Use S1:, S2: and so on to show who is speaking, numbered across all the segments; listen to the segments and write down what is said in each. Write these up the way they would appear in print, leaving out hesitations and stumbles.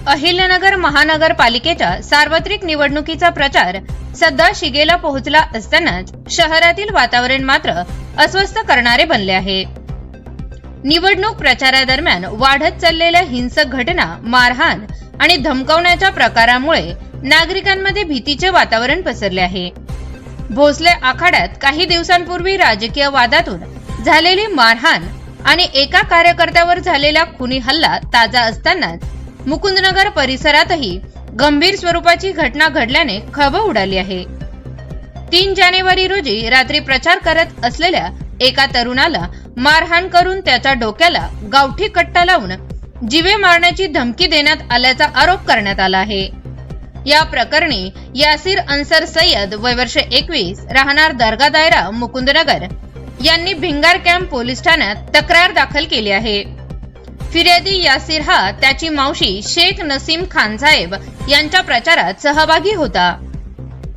S1: अहिल्यानगर महानगरपालिकेच्या सार्वत्रिक निवडणुकीचा प्रचार सध्या शिगेला पोहोचला असतानाच शहरातील वातावरण मात्र अस्वस्थ करणारे बनले आहे। निवडणूक प्रचारादरम्यान वाढत चाललेल्या हिंसक घटना, मारहाण आणि धमकावण्याच्या प्रकारामुळे नागरिकांमध्ये भीतीचे वातावरण पसरले आहे। भोसले आखाड्यात काही दिवसांपूर्वी राजकीय वादातून झालेली मारहाण आणि एका कार्यकर्त्यावर झालेला खुनी हल्ला ताजा असतानाच मुकुंदनगर परिसरातही गंभीर स्वरूपाची घटना घडल्याने खळबळ उडाली आहे। 3 जानेवारी रोजी रात्री प्रचार करत असलेल्या एका तरुणाला मारहाण करून त्याच्या डोक्याला गावठी कट्टा लावून जीवे मारण्याची धमकी देण्यात आल्याचा आरोप करण्यात आला आहे। या प्रकरणी यासिर अन्सर सय्यद वय वर्ष 21 राहणार दर्गा दायरा मुकुंदनगर यांनी भिंगार कॅम्प पोलीस ठाण्यात तक्रार दाखल केली आहे। फिर्यादी यासिर हा त्याची मावशी शेख नसीम खान साहेब यांच्या प्रचारात सहभागी होता।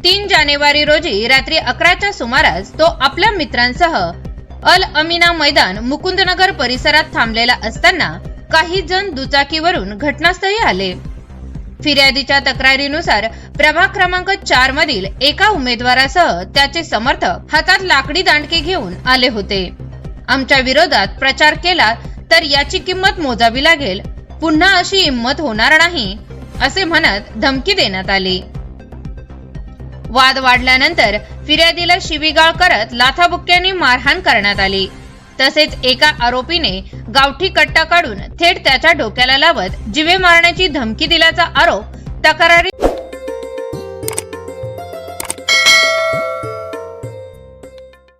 S1: 3 जानेवारी रोजी रात्री 11च्या सुमारास तो आपल्या मित्रांसह अल अमीना मैदान मुकुंदनगर परिसरात थांबलेला असताना काही जण दुचाकीवरून घटनास्थळी आले। फिर्यादीच्या तक्रारीनुसार प्रभाग क्रमांक 4 मधील एका उमेदवारासह त्याचे समर्थक हातात लाकडी दांडके घेऊन आले होते। आमच्या विरोधात प्रचार केला तर याची किंमत मोजावी लागेल, पुन्हा अशी हिंमत होणार नाही असे म्हणत धमकी देण्यात आली। वाद वाढल्यानंतर फिर्यादीला शिवीगाळ करत लाथाबुक्क्यांनी मारहाण करण्यात आली। तसेच एका आरोपीने गावठी कट्टा काढून थेट त्याच्या डोक्याला लावत जीवे मारण्याची धमकी दिल्याचा आरोप तक्रारीत